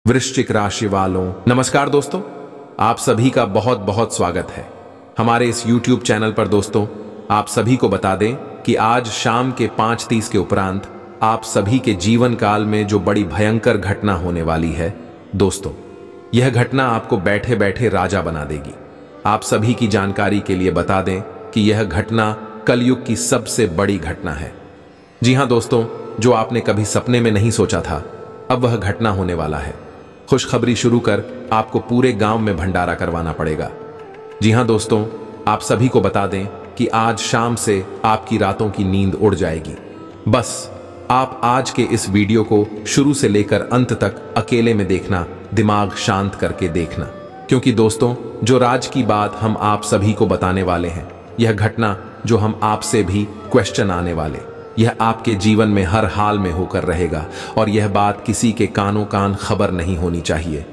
वृश्चिक राशि वालों, नमस्कार दोस्तों। आप सभी का बहुत बहुत स्वागत है हमारे इस YouTube चैनल पर। दोस्तों, आप सभी को बता दें कि आज शाम के 5:30 के उपरांत आप सभी के जीवन काल में जो बड़ी भयंकर घटना होने वाली है, दोस्तों, यह घटना आपको बैठे बैठे राजा बना देगी। आप सभी की जानकारी के लिए बता दें कि यह घटना कलयुग की सबसे बड़ी घटना है। जी हां दोस्तों, जो आपने कभी सपने में नहीं सोचा था, अब वह घटना होने वाला है। खुशखबरी शुरू कर आपको पूरे गांव में भंडारा करवाना पड़ेगा। जी हां दोस्तों, आप सभी को बता दें कि आज शाम से आपकी रातों की नींद उड़ जाएगी। बस आप आज के इस वीडियो को शुरू से लेकर अंत तक अकेले में देखना, दिमाग शांत करके देखना, क्योंकि दोस्तों, जो राज की बात हम आप सभी को बताने वाले हैं, यह घटना जो हम आपसे भी क्वेश्चन आने वाले, यह आपके जीवन में हर हाल में होकर रहेगा और यह बात किसी के कानों कान खबर नहीं होनी चाहिए।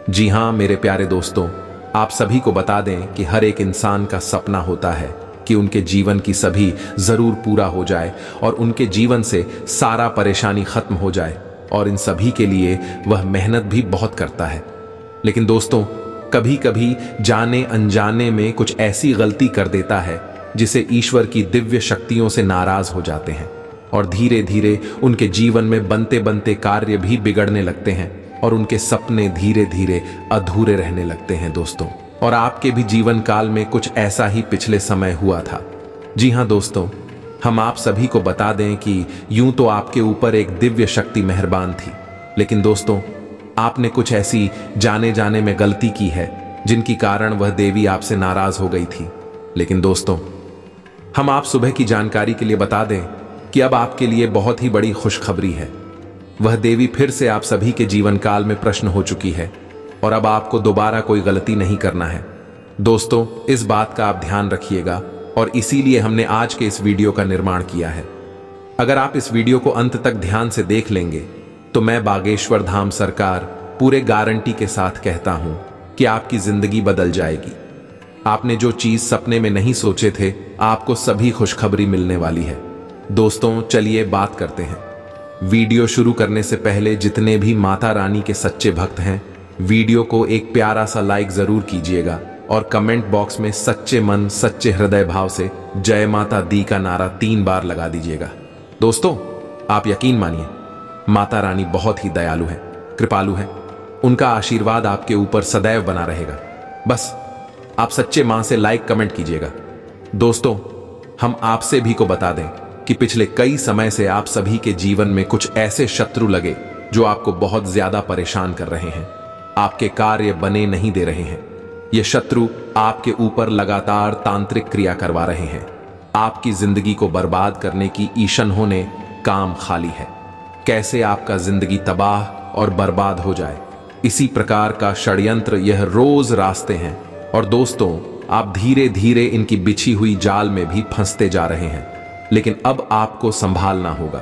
जी हां मेरे प्यारे दोस्तों, आप सभी को बता दें कि हर एक इंसान का सपना होता है कि उनके जीवन की सभी जरूर पूरा हो जाए और उनके जीवन से सारा परेशानी खत्म हो जाए, और इन सभी के लिए वह मेहनत भी बहुत करता है। लेकिन दोस्तों, कभी कभी जाने अनजाने में कुछ ऐसी गलती कर देता है जिसे ईश्वर की दिव्य शक्तियों से नाराज हो जाते हैं और धीरे धीरे उनके जीवन में बनते बनते कार्य भी बिगड़ने लगते हैं और उनके सपने धीरे धीरे अधूरे रहने लगते हैं दोस्तों। और आपके भी जीवन काल में कुछ ऐसा ही पिछले समय हुआ था। जी हां दोस्तों, हम आप सभी को बता दें कि यूं तो आपके ऊपर एक दिव्य शक्ति मेहरबान थी, लेकिन दोस्तों, आपने कुछ ऐसी जाने जाने में गलती की है जिनकी कारण वह देवी आपसे नाराज हो गई थी। लेकिन दोस्तों, हम आप सुबह की जानकारी के लिए बता दें कि अब आपके लिए बहुत ही बड़ी खुशखबरी है। वह देवी फिर से आप सभी के जीवन काल में प्रश्न हो चुकी है और अब आपको दोबारा कोई गलती नहीं करना है। दोस्तों, इस बात का आप ध्यान रखिएगा और इसीलिए हमने आज के इस वीडियो का निर्माण किया है। अगर आप इस वीडियो को अंत तक ध्यान से देख लेंगे तो मैं बागेश्वर धाम सरकार पूरे गारंटी के साथ कहता हूं कि आपकी जिंदगी बदल जाएगी। आपने जो चीज सपने में नहीं सोचे थे, आपको सभी खुशखबरी मिलने वाली है। दोस्तों, चलिए बात करते हैं। वीडियो शुरू करने से पहले जितने भी माता रानी के सच्चे भक्त हैं, वीडियो को एक प्यारा सा लाइक जरूर कीजिएगा और कमेंट बॉक्स में सच्चे मन सच्चे हृदय भाव से जय माता दी का नारा 3 बार लगा दीजिएगा। दोस्तों, आप यकीन मानिए, माता रानी बहुत ही दयालु है, कृपालु है। उनका आशीर्वाद आपके ऊपर सदैव बना रहेगा। बस आप सच्चे मां से लाइक कमेंट कीजिएगा। दोस्तों, हम आपसे भी को बता दें कि पिछले कई समय से आप सभी के जीवन में कुछ ऐसे शत्रु लगे जो आपको बहुत ज्यादा परेशान कर रहे हैं, आपके कार्य बने नहीं दे रहे हैं। ये शत्रु आपके ऊपर लगातार तांत्रिक क्रिया करवा रहे हैं। आपकी जिंदगी को बर्बाद करने की ईशनों ने काम खाली है। कैसे आपका जिंदगी तबाह और बर्बाद हो जाए, इसी प्रकार का षड्यंत्र यह रोज रास्ते हैं। और दोस्तों, आप धीरे धीरे इनकी बिछी हुई जाल में भी फंसते जा रहे हैं, लेकिन अब आपको संभालना होगा।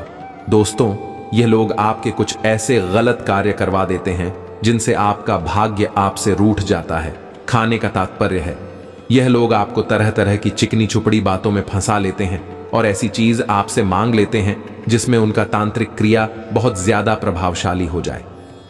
दोस्तों, ये लोग आपके कुछ ऐसे गलत कार्य करवा देते हैं जिनसे आपका भाग्य आपसे रूठ जाता है। खाने का तात्पर्य है, यह लोग आपको तरह तरह की चिकनी चुपड़ी बातों में फंसा लेते हैं और ऐसी चीज आपसे मांग लेते हैं जिसमें उनका तांत्रिक क्रिया बहुत ज्यादा प्रभावशाली हो जाए।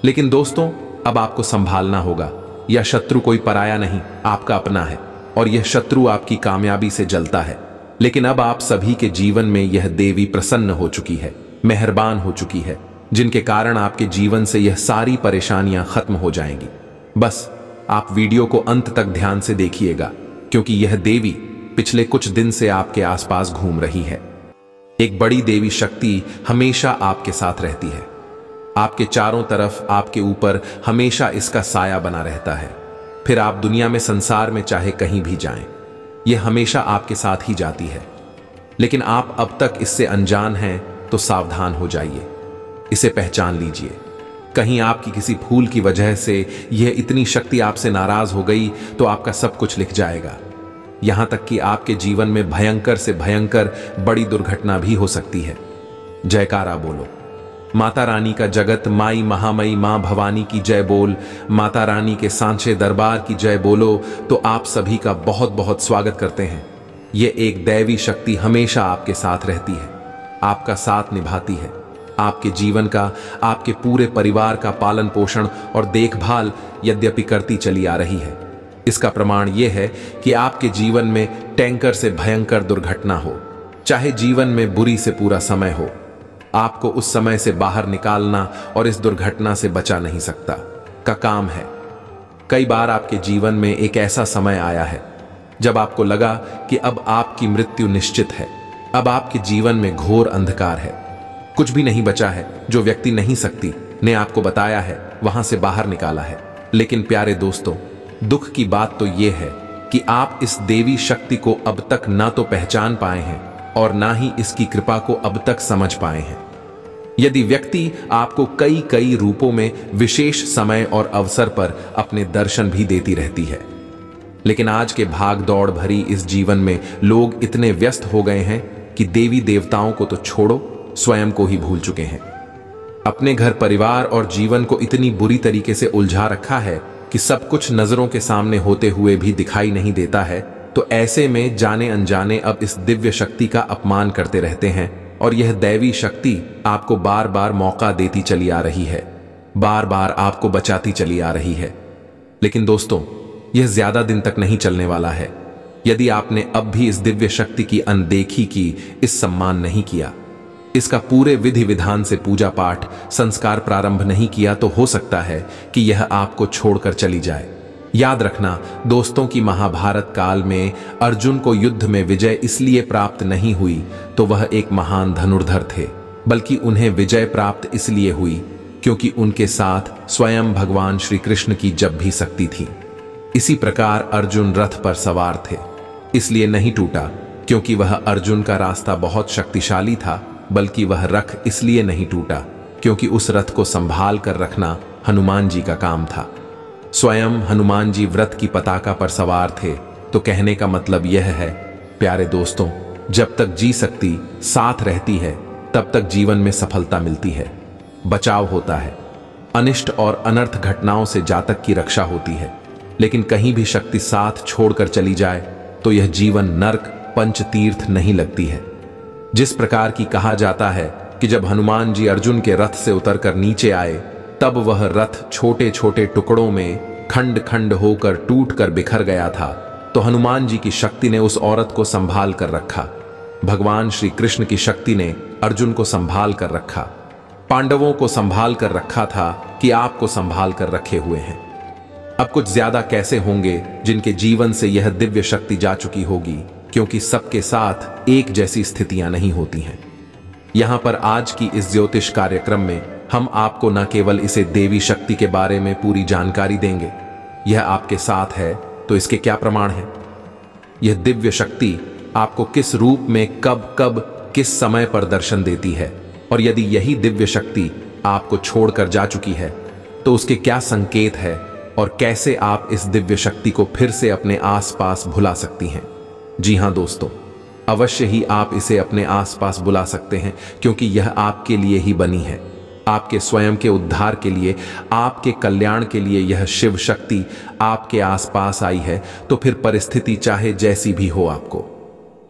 लेकिन दोस्तों, अब आपको संभालना होगा। यह शत्रु कोई पराया नहीं, आपका अपना है, और यह शत्रु आपकी कामयाबी से जलता है। लेकिन अब आप सभी के जीवन में यह देवी प्रसन्न हो चुकी है, मेहरबान हो चुकी है, जिनके कारण आपके जीवन से यह सारी परेशानियां खत्म हो जाएंगी। बस आप वीडियो को अंत तक ध्यान से देखिएगा, क्योंकि यह देवी पिछले कुछ दिन से आपके आसपास घूम रही है। एक बड़ी देवी शक्ति हमेशा आपके साथ रहती है। आपके चारों तरफ आपके ऊपर हमेशा इसका साया बना रहता है। फिर आप दुनिया में, संसार में चाहे कहीं भी जाएं, यह हमेशा आपके साथ ही जाती है। लेकिन आप अब तक इससे अनजान हैं तो सावधान हो जाइए, इसे पहचान लीजिए। कहीं आपकी किसी भूल की वजह से यह इतनी शक्ति आपसे नाराज हो गई तो आपका सब कुछ लिख जाएगा। यहां तक कि आपके जीवन में भयंकर से भयंकर बड़ी दुर्घटना भी हो सकती है। जयकारा बोलो, माता रानी का जगत माई महामयी मां भवानी की जय बोल, माता रानी के सांचे दरबार की जय बोलो। तो आप सभी का बहुत बहुत स्वागत करते हैं। ये एक दैवी शक्ति हमेशा आपके साथ रहती है, आपका साथ निभाती है। आपके जीवन का, आपके पूरे परिवार का पालन पोषण और देखभाल यद्यपि करती चली आ रही है। इसका प्रमाण यह है कि आपके जीवन में टैंकर से भयंकर दुर्घटना हो, चाहे जीवन में बुरी से पूरा समय हो, आपको उस समय से बाहर निकालना और इस दुर्घटना से बचा नहीं सकता का काम है। कई बार आपके जीवन में एक ऐसा समय आया है जब आपको लगा कि अब आपकी मृत्यु निश्चित है, अब आपके जीवन में घोर अंधकार है, कुछ भी नहीं बचा है। जो व्यक्ति नहीं सकती ने आपको बताया है, वहां से बाहर निकाला है। लेकिन प्यारे दोस्तों, दुख की बात तो यह है कि आप इस देवी शक्ति को अब तक ना तो पहचान पाए हैं और ना ही इसकी कृपा को अब तक समझ पाए हैं। यदि व्यक्ति आपको कई कई रूपों में विशेष समय और अवसर पर अपने दर्शन भी देती रहती है, लेकिन आज के भाग दौड़ भरी इस जीवन में लोग इतने व्यस्त हो गए हैं कि देवी देवताओं को तो छोड़ो, स्वयं को ही भूल चुके हैं। अपने घर परिवार और जीवन को इतनी बुरी तरीके से उलझा रखा है कि सब कुछ नजरों के सामने होते हुए भी दिखाई नहीं देता है। तो ऐसे में जाने अनजाने अब इस दिव्य शक्ति का अपमान करते रहते हैं और यह दैवी शक्ति आपको बार बार मौका देती चली आ रही है, बार बार आपको बचाती चली आ रही है। लेकिन दोस्तों, यह ज्यादा दिन तक नहीं चलने वाला है। यदि आपने अब भी इस दिव्य शक्ति की अनदेखी की, इस सम्मान नहीं किया, इसका पूरे विधि विधान से पूजा पाठ संस्कार प्रारंभ नहीं किया, तो हो सकता है कि यह आपको छोड़कर चली जाए। याद रखना दोस्तों कि महाभारत काल में अर्जुन को युद्ध में विजय इसलिए प्राप्त नहीं हुई तो वह एक महान धनुर्धर थे, बल्कि उन्हें विजय प्राप्त इसलिए हुई क्योंकि उनके साथ स्वयं भगवान श्री कृष्ण की जब भी शक्ति थी। इसी प्रकार अर्जुन रथ पर सवार थे, इसलिए नहीं टूटा क्योंकि वह अर्जुन का रास्ता बहुत शक्तिशाली था, बल्कि वह रथ इसलिए नहीं टूटा क्योंकि उस रथ को संभाल कर रखना हनुमान जी का काम था। स्वयं हनुमान जी व्रत की पताका पर सवार थे। तो कहने का मतलब यह है प्यारे दोस्तों, जब तक जी शक्ति साथ रहती है तब तक जीवन में सफलता मिलती है, बचाव होता है, अनिष्ट और अनर्थ घटनाओं से जातक की रक्षा होती है। लेकिन कहीं भी शक्ति साथ छोड़कर चली जाए तो यह जीवन नरक पंचतीर्थ नहीं लगती है। जिस प्रकार की कहा जाता है कि जब हनुमान जी अर्जुन के रथ से उतरकर नीचे आए तब वह रथ छोटे छोटे टुकड़ों में खंड खंड होकर टूट कर बिखर गया था, तो हनुमान जी की शक्ति ने उस औरत को संभाल कर रखा। भगवान श्री कृष्ण की शक्ति ने अर्जुन को संभाल कर रखा, पांडवों को संभाल कर रखा था कि आपको संभाल कर रखे हुए हैं। अब कुछ ज्यादा कैसे होंगे जिनके जीवन से यह दिव्य शक्ति जा चुकी होगी, क्योंकि सबके साथ एक जैसी स्थितियां नहीं होती हैं। यहां पर आज की इस ज्योतिष कार्यक्रम में हम आपको न केवल इसे देवी शक्ति के बारे में पूरी जानकारी देंगे, यह आपके साथ है तो इसके क्या प्रमाण हैं, यह दिव्य शक्ति आपको किस रूप में कब कब किस समय पर दर्शन देती है, और यदि यही दिव्य शक्ति आपको छोड़कर जा चुकी है तो उसके क्या संकेत है और कैसे आप इस दिव्य शक्ति को फिर से अपने आसपास भुला सकती हैं। जी हां दोस्तों, अवश्य ही आप इसे अपने आसपास बुला सकते हैं, क्योंकि यह आपके लिए ही बनी है, आपके स्वयं के उद्धार के लिए, आपके कल्याण के लिए यह शिव शक्ति आपके आसपास आई है। तो फिर परिस्थिति चाहे जैसी भी हो, आपको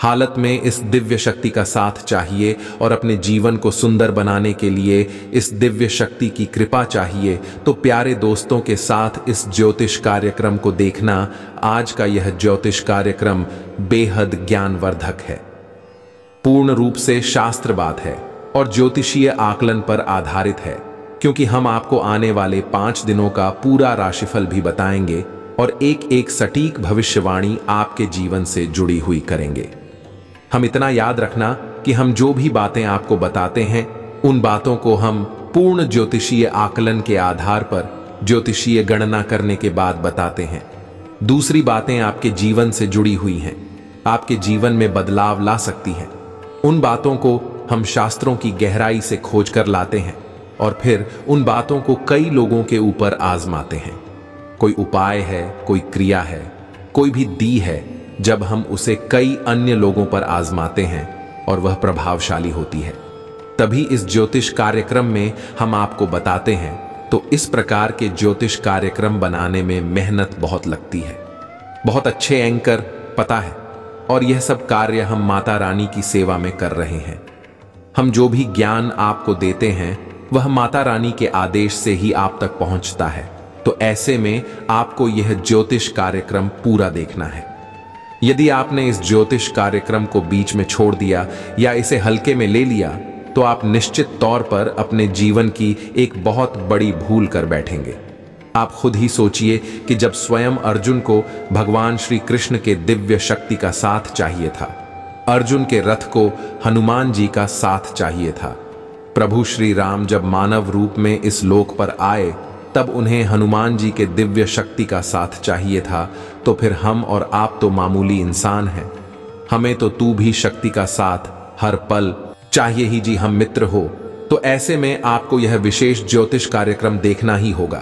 हालत में इस दिव्य शक्ति का साथ चाहिए और अपने जीवन को सुंदर बनाने के लिए इस दिव्य शक्ति की कृपा चाहिए, तो प्यारे दोस्तों के साथ इस ज्योतिष कार्यक्रम को देखना। आज का यह ज्योतिष कार्यक्रम बेहद ज्ञानवर्धक है, पूर्ण रूप से शास्त्र बात है और ज्योतिषीय आकलन पर आधारित है, क्योंकि हम आपको आने वाले 5 दिनों का पूरा राशिफल भी बताएंगे और एक एक सटीक भविष्यवाणी आपके जीवन से जुड़ी हुई करेंगे। हम इतना याद रखना कि हम जो भी बातें आपको बताते हैं उन बातों को हम पूर्ण ज्योतिषीय आकलन के आधार पर ज्योतिषीय गणना करने के बाद बताते हैं। दूसरी बातें आपके जीवन से जुड़ी हुई हैं, आपके जीवन में बदलाव ला सकती हैं। उन बातों को हम शास्त्रों की गहराई से खोज कर लाते हैं और फिर उन बातों को कई लोगों के ऊपर आजमाते हैं। कोई उपाय है, कोई क्रिया है, कोई भी दी है, जब हम उसे कई अन्य लोगों पर आजमाते हैं और वह प्रभावशाली होती है, तभी इस ज्योतिष कार्यक्रम में हम आपको बताते हैं। तो इस प्रकार के ज्योतिष कार्यक्रम बनाने में मेहनत बहुत लगती है, बहुत अच्छे एंकर पता है, और यह सब कार्य हम माता रानी की सेवा में कर रहे हैं। हम जो भी ज्ञान आपको देते हैं वह माता रानी के आदेश से ही आप तक पहुंचता है। तो ऐसे में आपको यह ज्योतिष कार्यक्रम पूरा देखना है। यदि आपने इस ज्योतिष कार्यक्रम को बीच में छोड़ दिया या इसे हल्के में ले लिया तो आप निश्चित तौर पर अपने जीवन की एक बहुत बड़ी भूल कर बैठेंगे। आप खुद ही सोचिए कि जब स्वयं अर्जुन को भगवान श्री कृष्ण के दिव्य शक्ति का साथ चाहिए था, अर्जुन के रथ को हनुमान जी का साथ चाहिए था, प्रभु श्री राम जब मानव रूप में इस लोक पर आए तब उन्हें हनुमान जी के दिव्य शक्ति का साथ चाहिए था, तो फिर हम और आप तो मामूली इंसान हैं। हमें तो तू भी शक्ति का साथ हर पल चाहिए ही जी, हम मित्र हो। तो ऐसे में आपको यह विशेष ज्योतिष कार्यक्रम देखना ही होगा,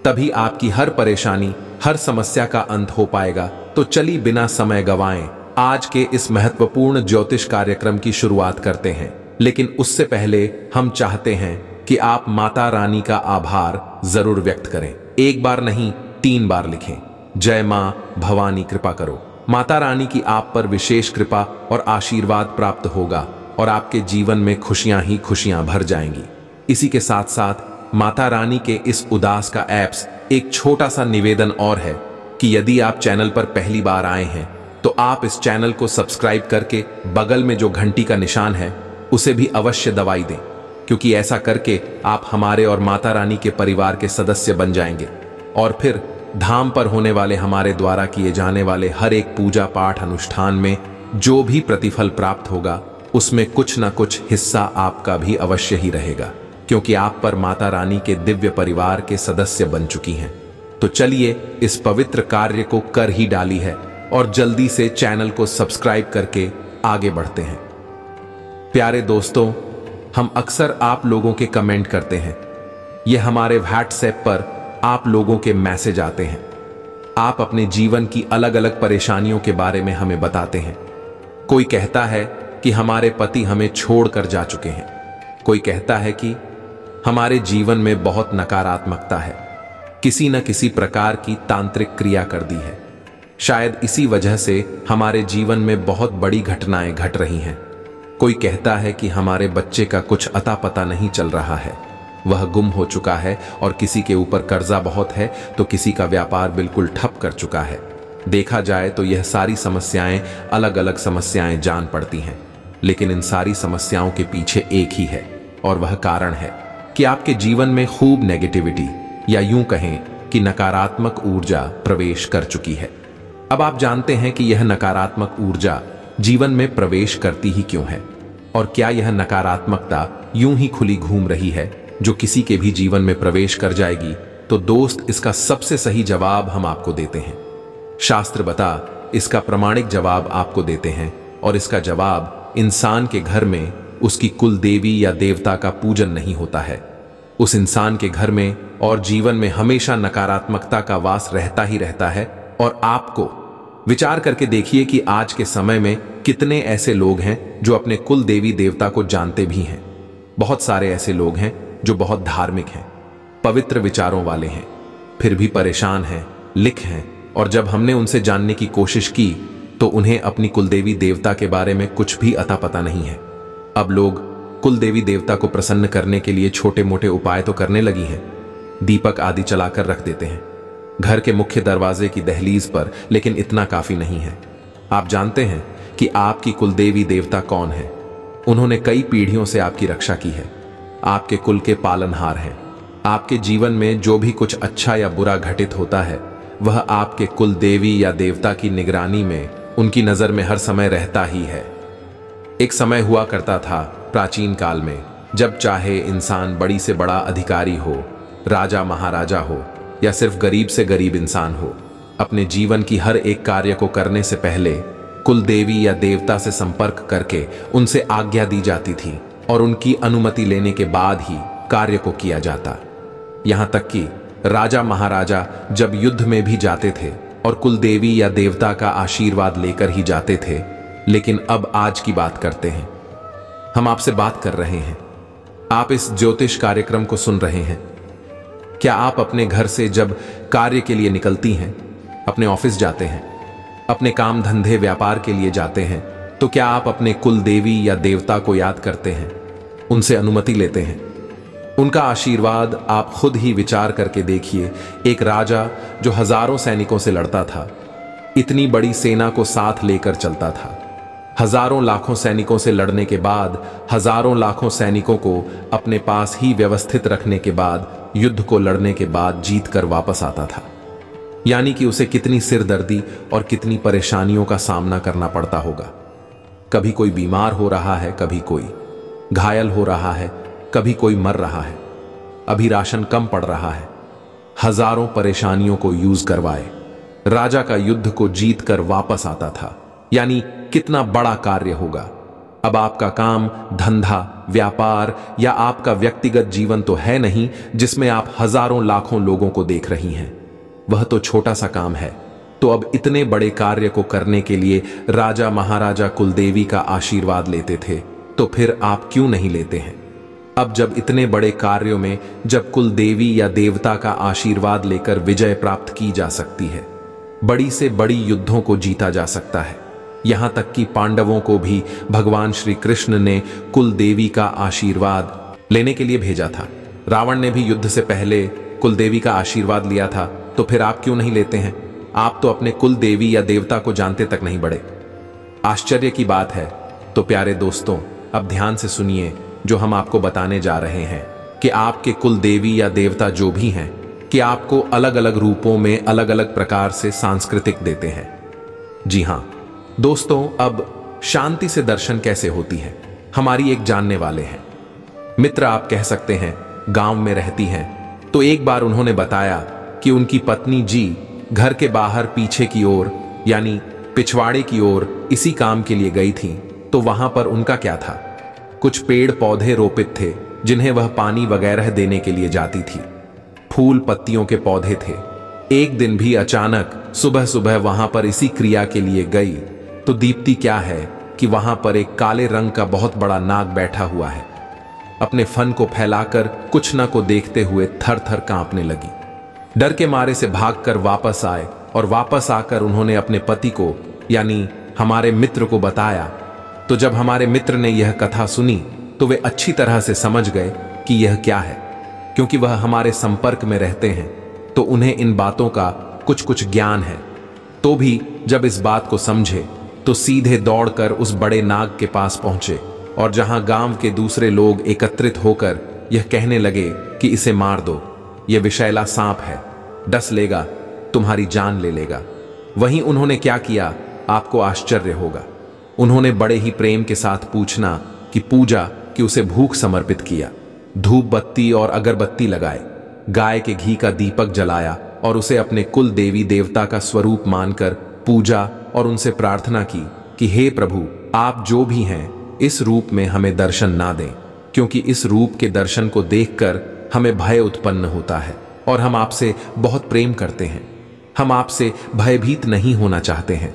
तभी आपकी हर परेशानी, हर समस्या का अंत हो पाएगा। तो चलिए बिना समय गंवाएं आज के इस महत्वपूर्ण ज्योतिष कार्यक्रम की शुरुआत करते हैं। लेकिन उससे पहले हम चाहते हैं कि आप माता रानी का आभार जरूर व्यक्त करें। एक बार नहीं, 3 बार लिखें, जय मां भवानी कृपा करो। माता रानी की आप पर विशेष कृपा और आशीर्वाद प्राप्त होगा और आपके जीवन में खुशियां ही खुशियां भर जाएंगी। इसी के साथ साथ माता रानी के इस उदास का ऐप्स एक छोटा सा निवेदन और है कि यदि आप चैनल पर पहली बार आए हैं तो आप इस चैनल को सब्सक्राइब करके बगल में जो घंटी का निशान है उसे भी अवश्य दबाई दें, क्योंकि ऐसा करके आप हमारे और माता रानी के परिवार के सदस्य बन जाएंगे और फिर धाम पर होने वाले हमारे द्वारा किए जाने वाले हर एक पूजा पाठ अनुष्ठान में जो भी प्रतिफल प्राप्त होगा उसमें कुछ न कुछ हिस्सा आपका भी अवश्य ही रहेगा, क्योंकि आप पर माता रानी के दिव्य परिवार के सदस्य बन चुकी हैं। तो चलिए इस पवित्र कार्य को कर ही डाली है और जल्दी से चैनल को सब्सक्राइब करके आगे बढ़ते हैं। प्यारे दोस्तों, हम अक्सर आप लोगों के कमेंट करते हैं, ये हमारे व्हाट्सएप पर आप लोगों के मैसेज आते हैं। आप अपने जीवन की अलग अलग परेशानियों के बारे में हमें बताते हैं। कोई कहता है कि हमारे पति हमें छोड़कर जा चुके हैं, कोई कहता है कि हमारे जीवन में बहुत नकारात्मकता है, किसी न किसी प्रकार की तांत्रिक क्रिया कर दी है, शायद इसी वजह से हमारे जीवन में बहुत बड़ी घटनाएं घट रही हैं। कोई कहता है कि हमारे बच्चे का कुछ अता पता नहीं चल रहा है, वह गुम हो चुका है, और किसी के ऊपर कर्जा बहुत है तो किसी का व्यापार बिल्कुल ठप कर चुका है। देखा जाए तो यह सारी समस्याएं अलग अलग समस्याएं जान पड़ती हैं, लेकिन इन सारी समस्याओं के पीछे एक ही है और वह कारण है कि आपके जीवन में खूब नेगेटिविटी या यूं कहें कि नकारात्मक ऊर्जा प्रवेश कर चुकी है। अब आप जानते हैं कि यह नकारात्मक ऊर्जा जीवन में प्रवेश करती ही क्यों है, और क्या यह नकारात्मकता यूं ही खुली घूम रही है जो किसी के भी जीवन में प्रवेश कर जाएगी? तो दोस्त, इसका सबसे सही जवाब हम आपको देते हैं। शास्त्र बता इसका प्रमाणिक जवाब आपको देते हैं, और इसका जवाब इंसान के घर में उसकी कुल देवी या देवता का पूजन नहीं होता है। उस इंसान के घर में और जीवन में हमेशा नकारात्मकता का वास रहता ही रहता है। और आपको विचार करके देखिए कि आज के समय में कितने ऐसे लोग हैं जो अपने कुल देवी देवता को जानते भी हैं। बहुत सारे ऐसे लोग हैं जो बहुत धार्मिक हैं, पवित्र विचारों वाले हैं, फिर भी परेशान हैं, लिख हैं, और जब हमने उनसे जानने की कोशिश की तो उन्हें अपनी कुलदेवी देवता के बारे में कुछ भी अता पता नहीं है। अब लोग कुलदेवी देवता को प्रसन्न करने के लिए छोटे मोटे उपाय तो करने लगी हैं, दीपक आदि चलाकर रख देते हैं घर के मुख्य दरवाजे की दहलीज पर, लेकिन इतना काफी नहीं है। आप जानते हैं कि आपकी कुलदेवी देवता कौन है? उन्होंने कई पीढ़ियों से आपकी रक्षा की है, आपके कुल के पालनहार हैं। आपके जीवन में जो भी कुछ अच्छा या बुरा घटित होता है वह आपके कुल देवी या देवता की निगरानी में, उनकी नजर में हर समय रहता ही है। एक समय हुआ करता था प्राचीन काल में, जब चाहे इंसान बड़ी से बड़ा अधिकारी हो, राजा महाराजा हो या सिर्फ गरीब से गरीब इंसान हो, अपने जीवन की हर एक कार्य को करने से पहले कुल देवी या देवता से संपर्क करके उनसे आज्ञा दी जाती थी और उनकी अनुमति लेने के बाद ही कार्य को किया जाता। यहां तक कि राजा महाराजा जब युद्ध में भी जाते थे और कुल देवी या देवता का आशीर्वाद लेकर ही जाते थे। लेकिन अब आज की बात करते हैं, हम आपसे बात कर रहे हैं, आप इस ज्योतिष कार्यक्रम को सुन रहे हैं। क्या आप अपने घर से जब कार्य के लिए निकलती हैं, अपने ऑफिस जाते हैं, अपने काम धंधे व्यापार के लिए जाते हैं, तो क्या आप अपने कुल देवी या देवता को याद करते हैं? उनसे अनुमति लेते हैं। उनका आशीर्वाद आप खुद ही विचार करके देखिए। एक राजा जो हजारों सैनिकों से लड़ता था, इतनी बड़ी सेना को साथ लेकर चलता था, हजारों लाखों सैनिकों से लड़ने के बाद, हजारों लाखों सैनिकों को अपने पास ही व्यवस्थित रखने के बाद, युद्ध को लड़ने के बाद जीत कर वापस आता था। यानी कि उसे कितनी सिरदर्दी और कितनी परेशानियों का सामना करना पड़ता होगा। कभी कोई बीमार हो रहा है, कभी कोई घायल हो रहा है, कभी कोई मर रहा है, अभी राशन कम पड़ रहा है। हजारों परेशानियों को यूज करवाए राजा का युद्ध को जीत कर वापस आता था। यानी कितना बड़ा कार्य होगा। अब आपका काम, धंधा, व्यापार या आपका व्यक्तिगत जीवन तो है नहीं जिसमें आप हजारों लाखों लोगों को देख रही हैं। वह तो छोटा सा काम है। तो अब इतने बड़े कार्य को करने के लिए राजा महाराजा कुलदेवी का आशीर्वाद लेते थे, तो फिर आप क्यों नहीं लेते हैं? अब जब इतने बड़े कार्यों में जब कुलदेवी या देवता का आशीर्वाद लेकर विजय प्राप्त की जा सकती है, बड़ी से बड़ी युद्धों को जीता जा सकता है। यहां तक कि पांडवों को भी भगवान श्री कृष्ण ने कुलदेवी का आशीर्वाद लेने के लिए भेजा था। रावण ने भी युद्ध से पहले कुलदेवी का आशीर्वाद लिया था, तो फिर आप क्यों नहीं लेते हैं? आप तो अपने कुलदेवी या देवता को जानते तक नहीं बड़े। आश्चर्य की बात है। तो प्यारे दोस्तों, अब ध्यान से सुनिए जो हम आपको बताने जा रहे हैं कि आपके कुलदेवी या देवता जो भी हैं, कि आपको अलग अलग रूपों में अलग अलग प्रकार से सांस्कृतिक देते हैं। जी हां दोस्तों, अब शांति से दर्शन कैसे होती है, हमारी एक जानने वाले हैं, मित्र आप कह सकते हैं, गांव में रहती हैं। तो एक बार उन्होंने बताया कि उनकी पत्नी जी घर के बाहर पीछे की ओर यानी पिछवाड़े की ओर इसी काम के लिए गई थी। तो वहां पर उनका क्या था, कुछ पेड़ पौधे रोपित थे जिन्हें वह पानी वगैरह देने के लिए जाती थी। फूल पत्तियों के पौधे थे। एक दिन भी अचानक सुबह सुबह वहां पर इसी क्रिया के लिए गई तो दीप्ति क्या है कि वहां पर एक काले रंग का बहुत बड़ा नाग बैठा हुआ है। अपने फन को फैलाकर कुछ न को देखते हुए थर थर कांपने लगी। डर के मारे से भागकर वापस आए और वापस आकर उन्होंने अपने पति को यानी हमारे मित्र को बताया। तो जब हमारे मित्र ने यह कथा सुनी तो वे अच्छी तरह से समझ गए कि यह क्या है, क्योंकि वह हमारे संपर्क में रहते हैं तो उन्हें इन बातों का कुछ कुछ ज्ञान है। तो भी जब इस बात को समझे तो सीधे दौड़कर उस बड़े नाग के पास पहुंचे और जहां गांव के दूसरे लोग एकत्रित होकर यह कहने लगे कि इसे मार दो, यह विषैला सांप है, डस लेगा, तुम्हारी जान ले लेगा। वहीं उन्होंने क्या किया, आपको आश्चर्य होगा। उन्होंने बड़े ही प्रेम के साथ पूछना कि पूजा कि उसे भूख समर्पित किया, धूप बत्ती और अगरबत्ती लगाए, गाय के घी का दीपक जलाया और उसे अपने कुल देवी देवता का स्वरूप मानकर पूजा और उनसे प्रार्थना की कि हे प्रभु, आप जो भी हैं इस रूप में हमें दर्शन ना दें, क्योंकि इस रूप के दर्शन को देखकर हमें भय उत्पन्न होता है और हम आपसे बहुत प्रेम करते हैं, हम आपसे भयभीत नहीं होना चाहते हैं।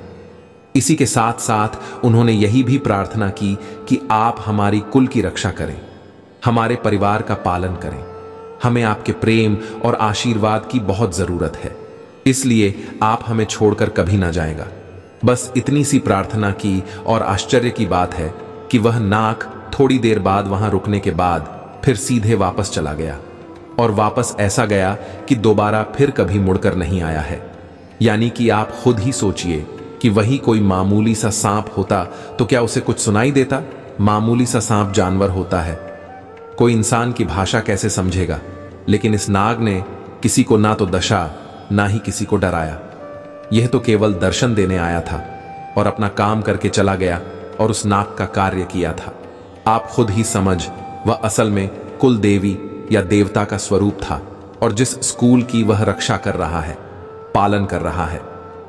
इसी के साथ साथ उन्होंने यही भी प्रार्थना की कि आप हमारी कुल की रक्षा करें, हमारे परिवार का पालन करें। हमें आपके प्रेम और आशीर्वाद की बहुत जरूरत है, इसलिए आप हमें छोड़कर कभी ना जाएगा। बस इतनी सी प्रार्थना की और आश्चर्य की बात है कि वह नाग थोड़ी देर बाद वहां रुकने के बाद फिर सीधे वापस चला गया और वापस ऐसा गया कि दोबारा फिर कभी मुड़कर नहीं आया है। यानी कि आप खुद ही सोचिए कि वही कोई मामूली सा सांप होता तो क्या उसे कुछ सुनाई देता? मामूली सा सांप जानवर होता है, कोई इंसान की भाषा कैसे समझेगा? लेकिन इस नाग ने किसी को ना तो दशा ना ही किसी को डराया। यह तो केवल दर्शन देने आया था और अपना काम करके चला गया और उस नाग का कार्य किया था। आप खुद ही समझ, वह असल में कुल देवी या देवता का स्वरूप था और जिस स्कूल की वह रक्षा कर रहा है, पालन कर रहा है,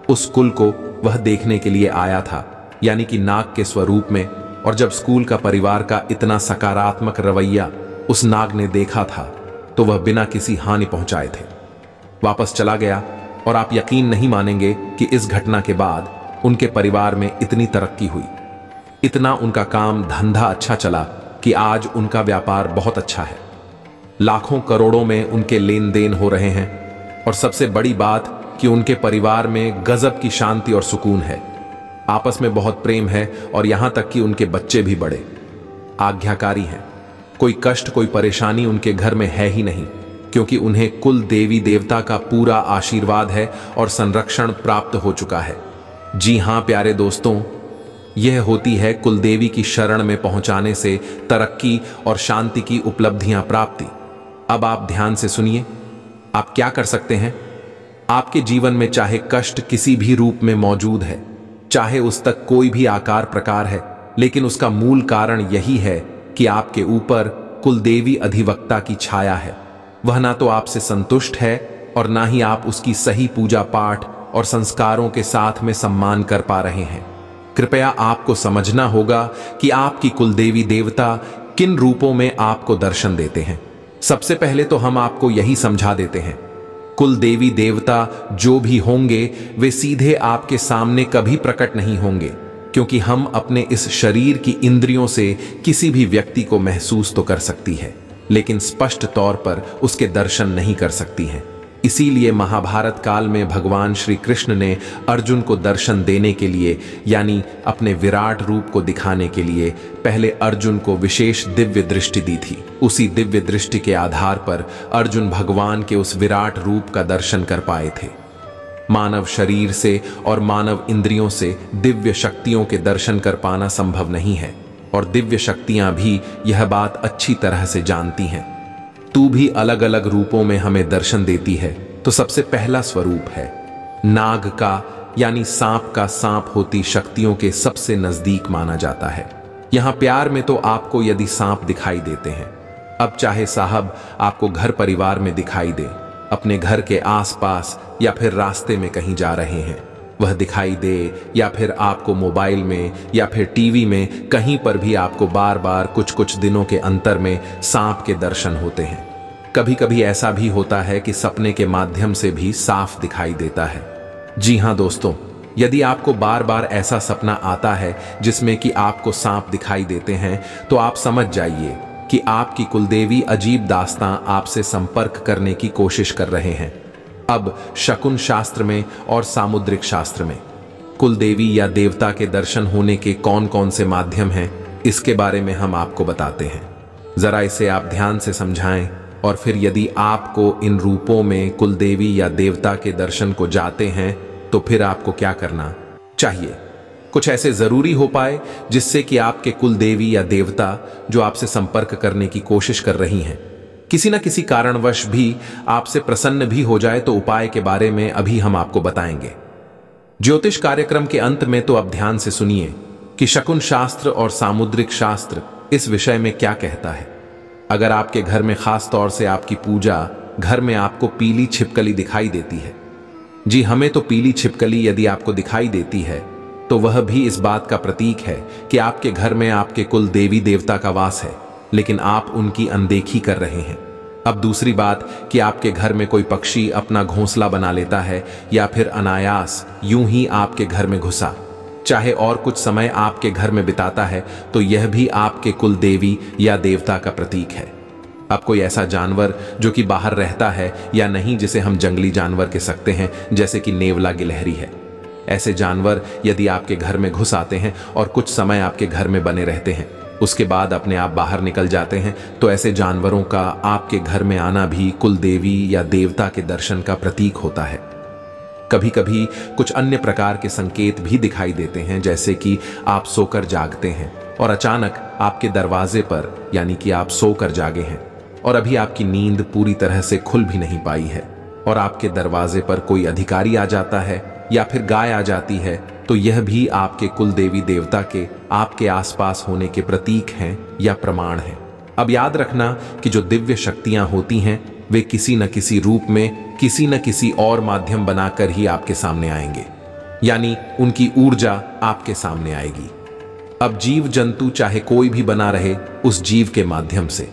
उस कुल को वह देखने के लिए आया था, यानी कि नाग के स्वरूप में। और जब स्कूल का परिवार का इतना सकारात्मक रवैया उस नाग ने देखा था तो वह बिना किसी हानि पहुंचाए थे वापस चला गया। और आप यकीन नहीं मानेंगे कि इस घटना के बाद उनके परिवार में इतनी तरक्की हुई, इतना उनका काम धंधा अच्छा चला कि आज उनका व्यापार बहुत अच्छा है। लाखों करोड़ों में उनके लेन देन हो रहे हैं और सबसे बड़ी बात कि उनके परिवार में गजब की शांति और सुकून है, आपस में बहुत प्रेम है और यहां तक कि उनके बच्चे भी बड़े आज्ञाकारी हैं। कोई कष्ट, कोई परेशानी उनके घर में है ही नहीं, क्योंकि उन्हें कुल देवी देवता का पूरा आशीर्वाद है और संरक्षण प्राप्त हो चुका है। जी हां प्यारे दोस्तों, यह होती है कुल देवी की शरण में पहुंचाने से तरक्की और शांति की उपलब्धियां प्राप्ति। अब आप ध्यान से सुनिए, आप क्या कर सकते हैं। आपके जीवन में चाहे कष्ट किसी भी रूप में मौजूद है, चाहे उस तक कोई भी आकार प्रकार है, लेकिन उसका मूल कारण यही है कि आपके ऊपर कुलदेवी अधिवक्ता की छाया है। वह ना तो आपसे संतुष्ट है और ना ही आप उसकी सही पूजा पाठ और संस्कारों के साथ में सम्मान कर पा रहे हैं। कृपया आपको समझना होगा कि आपकी कुलदेवी देवता किन रूपों में आपको दर्शन देते हैं। सबसे पहले तो हम आपको यही समझा देते हैं, कुल देवी देवता जो भी होंगे वे सीधे आपके सामने कभी प्रकट नहीं होंगे, क्योंकि हम अपने इस शरीर की इंद्रियों से किसी भी व्यक्ति को महसूस तो कर सकती है, लेकिन स्पष्ट तौर पर उसके दर्शन नहीं कर सकती हैं। इसीलिए महाभारत काल में भगवान श्री कृष्ण ने अर्जुन को दर्शन देने के लिए, यानी अपने विराट रूप को दिखाने के लिए, पहले अर्जुन को विशेष दिव्य दृष्टि दी थी। उसी दिव्य दृष्टि के आधार पर अर्जुन भगवान के उस विराट रूप का दर्शन कर पाए थे। मानव शरीर से और मानव इंद्रियों से दिव्य शक्तियों के दर्शन कर पाना संभव नहीं है, और दिव्य शक्तियां भी यह बात अच्छी तरह से जानती हैं। तू भी अलग अलग रूपों में हमें दर्शन देती है, तो सबसे पहला स्वरूप है नाग का, यानी सांप का। सांप होती शक्तियों के सबसे नजदीक माना जाता है। यहां प्यार में तो आपको यदि सांप दिखाई देते हैं, अब चाहे साहब आपको घर परिवार में दिखाई दे, अपने घर के आसपास या फिर रास्ते में कहीं जा रहे हैं वह दिखाई दे, या फिर आपको मोबाइल में या फिर टीवी में कहीं पर भी आपको बार बार कुछ कुछ दिनों के अंतर में सांप के दर्शन होते हैं। कभी कभी ऐसा भी होता है कि सपने के माध्यम से भी साफ दिखाई देता है। जी हां दोस्तों, यदि आपको बार बार ऐसा सपना आता है जिसमें कि आपको सांप दिखाई देते हैं, तो आप समझ जाइए कि आपकी कुलदेवी अजीब दास्तां आपसे संपर्क करने की कोशिश कर रहे हैं। अब शकुन शास्त्र में और सामुद्रिक शास्त्र में कुलदेवी या देवता के दर्शन होने के कौन कौन से माध्यम हैं, इसके बारे में हम आपको बताते हैं। जरा इसे आप ध्यान से समझाएं, और फिर यदि आपको इन रूपों में कुलदेवी या देवता के दर्शन को जाते हैं, तो फिर आपको क्या करना चाहिए। कुछ ऐसे जरूरी हो पाए जिससे कि आपके कुलदेवी या देवता जो आपसे संपर्क करने की कोशिश कर रही हैं, किसी न किसी कारणवश भी आपसे प्रसन्न भी हो जाए, तो उपाय के बारे में अभी हम आपको बताएंगे। ज्योतिष कार्यक्रम के अंत में तो अब ध्यान से सुनिए कि शकुन शास्त्र और सामुद्रिक शास्त्र इस विषय में क्या कहता है। अगर आपके घर में खास तौर से आपकी पूजा घर में आपको पीली छिपकली दिखाई देती है, जी हमें तो पीली छिपकली यदि आपको दिखाई देती है, तो वह भी इस बात का प्रतीक है कि आपके घर में आपके कुल देवी देवता का वास है, लेकिन आप उनकी अनदेखी कर रहे हैं। अब दूसरी बात कि आपके घर में कोई पक्षी अपना घोंसला बना लेता है या फिर अनायास यूं ही आपके घर में घुसा, चाहे और कुछ समय आपके घर में बिताता है, तो यह भी आपके कुल देवी या देवता का प्रतीक है। अब कोई ऐसा जानवर जो कि बाहर रहता है या नहीं, जिसे हम जंगली जानवर कह सकते हैं, जैसे कि नेवला गिलहरी है, ऐसे जानवर यदि आपके घर में घुस आते हैं और कुछ समय आपके घर में बने रहते हैं, उसके बाद अपने आप बाहर निकल जाते हैं, तो ऐसे जानवरों का आपके घर में आना भी कुल देवी या देवता के दर्शन का प्रतीक होता है। कभी कभी कुछ अन्य प्रकार के संकेत भी दिखाई देते हैं, जैसे कि आप सोकर जागते हैं और अचानक आपके दरवाजे पर, यानी कि आप सोकर जागे हैं और अभी आपकी नींद पूरी तरह से खुल भी नहीं पाई है, और आपके दरवाजे पर कोई अधिकारी आ जाता है या फिर गाय आ जाती है, तो यह भी आपके कुल देवी देवता के आपके आसपास होने के प्रतीक हैं या प्रमाण हैं। अब याद रखना कि जो दिव्य शक्तियां होती हैं वे किसी न किसी रूप में किसी न किसी और माध्यम बनाकर ही आपके सामने आएंगे, यानी उनकी ऊर्जा आपके सामने आएगी। अब जीव जंतु चाहे कोई भी बना रहे, उस जीव के माध्यम से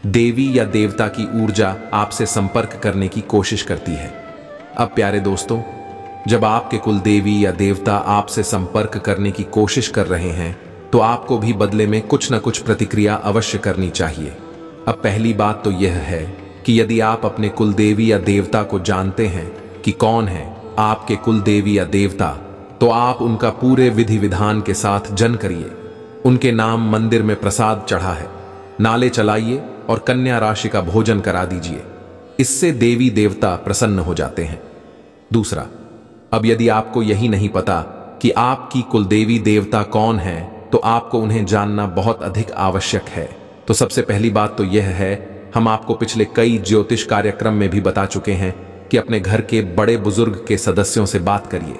देवी या देवता की ऊर्जा आपसे संपर्क करने की कोशिश करती है। अब प्यारे दोस्तों, जब आपके कुल देवी या देवता आपसे संपर्क करने की कोशिश कर रहे हैं, तो आपको भी बदले में कुछ न कुछ प्रतिक्रिया अवश्य करनी चाहिए। अब पहली बात तो यह है कि यदि आप अपने कुल देवी या देवता को जानते हैं कि कौन है आपके कुल देवी या देवता, तो आप उनका पूरे विधि विधान के साथ जन करिए। उनके नाम मंदिर में प्रसाद चढ़ा है, नाले चलाइए और कन्या राशि का भोजन करा दीजिए। इससे देवी देवता प्रसन्न हो जाते हैं। दूसरा, अब यदि आपको यही नहीं पता कि आपकी कुलदेवी देवता कौन है, तो आपको उन्हें जानना बहुत अधिक आवश्यक है। तो सबसे पहली बात तो यह है, हम आपको पिछले कई ज्योतिष कार्यक्रम में भी बता चुके हैं कि अपने घर के बड़े बुजुर्ग के सदस्यों से बात करिए।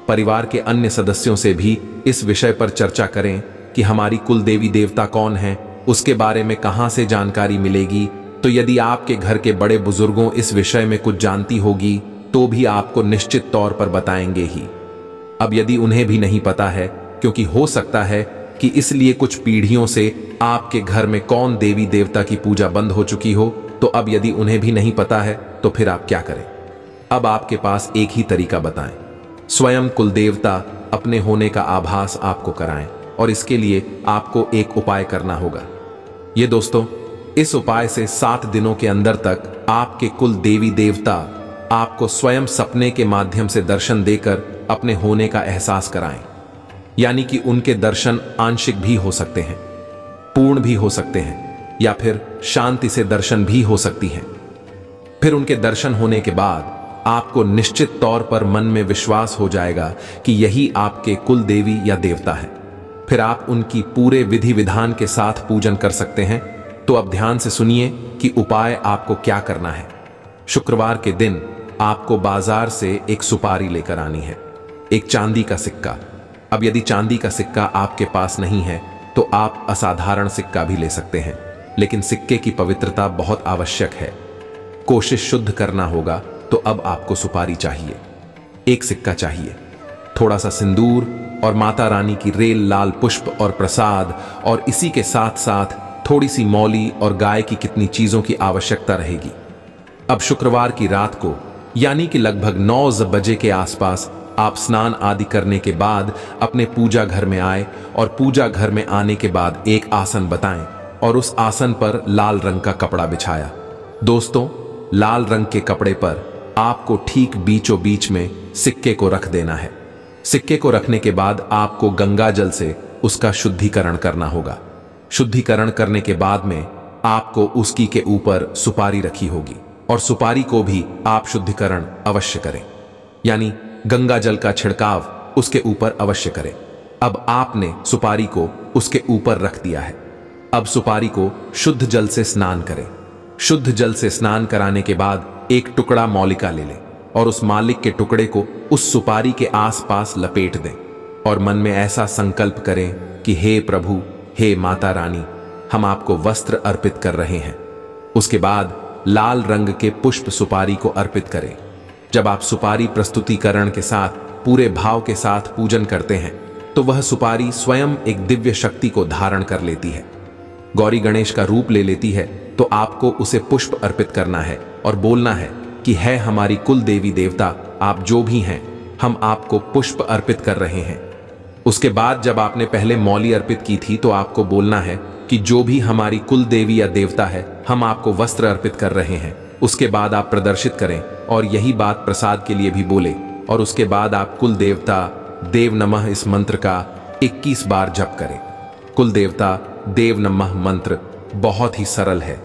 परिवार के अन्य सदस्यों से भी इस विषय पर चर्चा करें कि हमारी कुलदेवी देवता कौन है, उसके बारे में कहां से जानकारी मिलेगी। तो यदि आपके घर के बड़े बुजुर्गों इस विषय में कुछ जानती होगी तो भी आपको निश्चित तौर पर बताएंगे ही। अब यदि उन्हें भी नहीं पता है, क्योंकि हो सकता है कि इसलिए कुछ पीढ़ियों से आपके घर में कौन देवी देवता की पूजा बंद हो चुकी हो, तो अब यदि उन्हें भी नहीं पता है तो फिर आप क्या करें? अब आपके पास एक ही तरीका बताएं। स्वयं कुलदेवता अपने होने का आभास आपको कराएं, और इसके लिए आपको एक उपाय करना होगा। ये दोस्तों, इस उपाय से 7 दिनों के अंदर तक आपके कुल देवी देवता आपको स्वयं सपने के माध्यम से दर्शन देकर अपने होने का एहसास कराएं। यानी कि उनके दर्शन आंशिक भी हो सकते हैं, पूर्ण भी हो सकते हैं, या फिर शांति से दर्शन भी हो सकती हैं। फिर उनके दर्शन होने के बाद आपको निश्चित तौर पर मन में विश्वास हो जाएगा कि यही आपके कुल देवी या देवता है। फिर आप उनकी पूरे विधि विधान के साथ पूजन कर सकते हैं। तो अब ध्यान से सुनिए कि उपाय आपको क्या करना है। शुक्रवार के दिन आपको बाजार से एक सुपारी लेकर आनी है, एक चांदी का सिक्का। अब यदि चांदी का सिक्का आपके पास नहीं है तो आप असाधारण सिक्का भी ले सकते हैं, लेकिन सिक्के की पवित्रता बहुत आवश्यक है। कोशिश शुद्ध करना होगा, तो अब आपको सुपारी चाहिए, एक सिक्का चाहिए, थोड़ा सा सिंदूर और माता रानी की रेल लाल पुष्प और प्रसाद, और इसी के साथ साथ थोड़ी सी मौली और गाय की कितनी चीजों की आवश्यकता रहेगी। अब शुक्रवार की रात को, यानी कि लगभग 9 बजे के आसपास, आप स्नान आदि करने के बाद अपने पूजा घर में आए, और पूजा घर में आने के बाद एक आसन बताएं और उस आसन पर लाल रंग का कपड़ा बिछाया। दोस्तों, लाल रंग के कपड़े पर आपको ठीक बीचों बीच में सिक्के को रख देना है। सिक्के को रखने के बाद आपको गंगा जल से उसका शुद्धिकरण करना होगा। शुद्धिकरण करने के बाद में आपको उसकी के ऊपर सुपारी रखी होगी, और सुपारी को भी आप शुद्धिकरण अवश्य करें, यानी गंगा जल का छिड़काव उसके ऊपर अवश्य करें। अब आपने सुपारी को उसके ऊपर रख दिया है। अब सुपारी को शुद्ध जल से स्नान करें। शुद्ध जल से स्नान कराने के बाद एक टुकड़ा मौलिका ले लें, और उस मालिक के टुकड़े को उस सुपारी के आसपास लपेट दें, और मन में ऐसा संकल्प करें कि हे प्रभु, हे माता रानी, हम आपको वस्त्र अर्पित कर रहे हैं। उसके बाद लाल रंग के पुष्प सुपारी को अर्पित करें। जब आप सुपारी प्रस्तुतिकरण के साथ पूरे भाव के साथ पूजन करते हैं, तो वह सुपारी स्वयं एक दिव्य शक्ति को धारण कर लेती है, गौरी गणेश का रूप ले लेती है। तो आपको उसे पुष्प अर्पित करना है और बोलना है कि है हमारी कुल देवी देवता, आप जो भी हैं, हम आपको पुष्प अर्पित कर रहे हैं। उसके बाद जब आपने पहले मौली अर्पित की थी, तो आपको बोलना है कि जो भी हमारी कुल देवी या देवता है, हम आपको वस्त्र अर्पित कर रहे हैं। उसके बाद आप प्रदर्शित करें, और यही बात प्रसाद के लिए भी बोले, और उसके बाद आप कुल देवता देव नमः इस मंत्र का 21 बार जप करें। कुल देवता देव नमः मंत्र बहुत ही सरल है।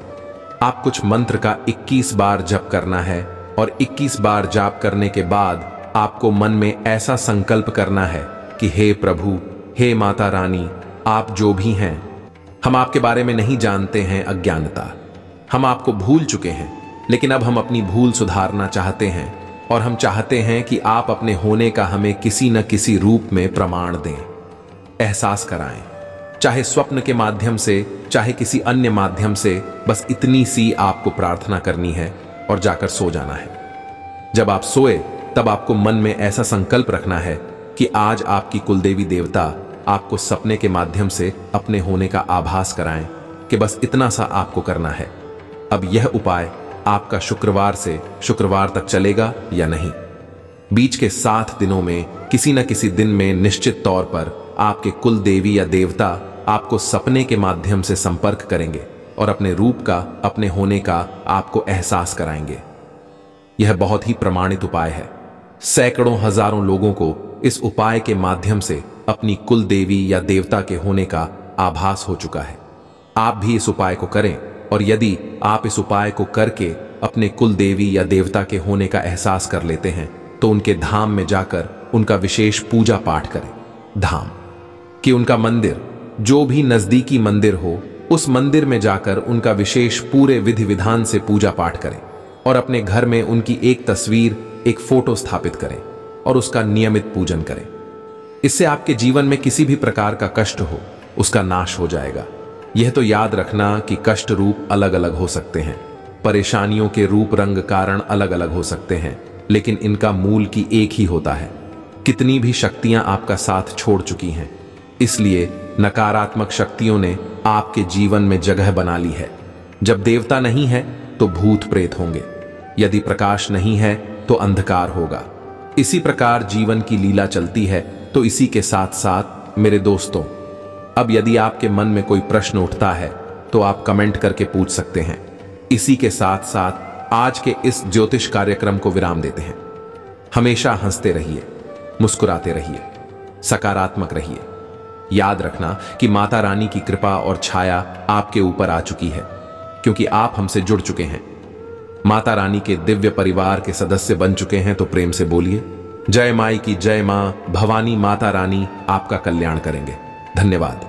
आप कुछ मंत्र का 21 बार जप करना है, और 21 बार जाप करने के बाद आपको मन में ऐसा संकल्प करना है कि हे प्रभु, हे माता रानी, आप जो भी हैं, हम आपके बारे में नहीं जानते हैं अज्ञानता, हम आपको भूल चुके हैं, लेकिन अब हम अपनी भूल सुधारना चाहते हैं, और हम चाहते हैं कि आप अपने होने का हमें किसी न किसी रूप में प्रमाण दें, एहसास कराएं, चाहे स्वप्न के माध्यम से, चाहे किसी अन्य माध्यम से। बस इतनी सी आपको प्रार्थना करनी है और जाकर सो जाना है। जब आप सोए, तब आपको मन में ऐसा संकल्प रखना है कि आज आपकी कुलदेवी देवता आपको सपने के माध्यम से अपने होने का आभास कराएं, कि बस इतना सा आपको करना है। अब यह उपाय आपका शुक्रवार से शुक्रवार तक चलेगा या नहीं। बीच के 7 दिनों में किसी न किसी दिन में निश्चित तौर पर आपके कुल देवी या देवता आपको सपने के माध्यम से संपर्क करेंगे, और अपने रूप का, अपने होने का आपको एहसास कराएंगे। यह बहुत ही प्रमाणित उपाय है। सैकड़ों हजारों लोगों को इस उपाय के माध्यम से अपनी कुल देवी या देवता के होने का आभास हो चुका है। आप भी इस उपाय को करें, और यदि आप इस उपाय को करके अपने कुल देवी या देवता के होने का एहसास कर लेते हैं तो उनके धाम में जाकर उनका विशेष पूजा पाठ करें। धाम कि उनका मंदिर, जो भी नजदीकी मंदिर हो, उस मंदिर में जाकर उनका विशेष पूरे विधि विधान से पूजा पाठ करें और अपने घर में उनकी एक तस्वीर, एक फोटो स्थापित करें और उसका नियमित पूजन करें। इससे आपके जीवन में किसी भी प्रकार का कष्ट हो, उसका नाश हो जाएगा। यह तो याद रखना कि कष्ट रूप अलग अलग हो सकते हैं, परेशानियों के रूप रंग कारण अलग अलग हो सकते हैं, लेकिन इनका मूल की एक ही होता है। कितनी भी शक्तियां आपका साथ छोड़ चुकी हैं, इसलिए नकारात्मक शक्तियों ने आपके जीवन में जगह बना ली है। जब देवता नहीं है तो भूत प्रेत होंगे, यदि प्रकाश नहीं है तो अंधकार होगा। इसी प्रकार जीवन की लीला चलती है। तो इसी के साथ साथ मेरे दोस्तों, अब यदि आपके मन में कोई प्रश्न उठता है तो आप कमेंट करके पूछ सकते हैं। इसी के साथ साथ आज के इस ज्योतिष कार्यक्रम को विराम देते हैं। हमेशा हंसते रहिए, मुस्कुराते रहिए, सकारात्मक रहिए। याद रखना कि माता रानी की कृपा और छाया आपके ऊपर आ चुकी है, क्योंकि आप हमसे जुड़ चुके हैं, माता रानी के दिव्य परिवार के सदस्य बन चुके हैं। तो प्रेम से बोलिए, जय माई की जय मां भवानी माता रानी आपका कल्याण करेंगे। धन्यवाद।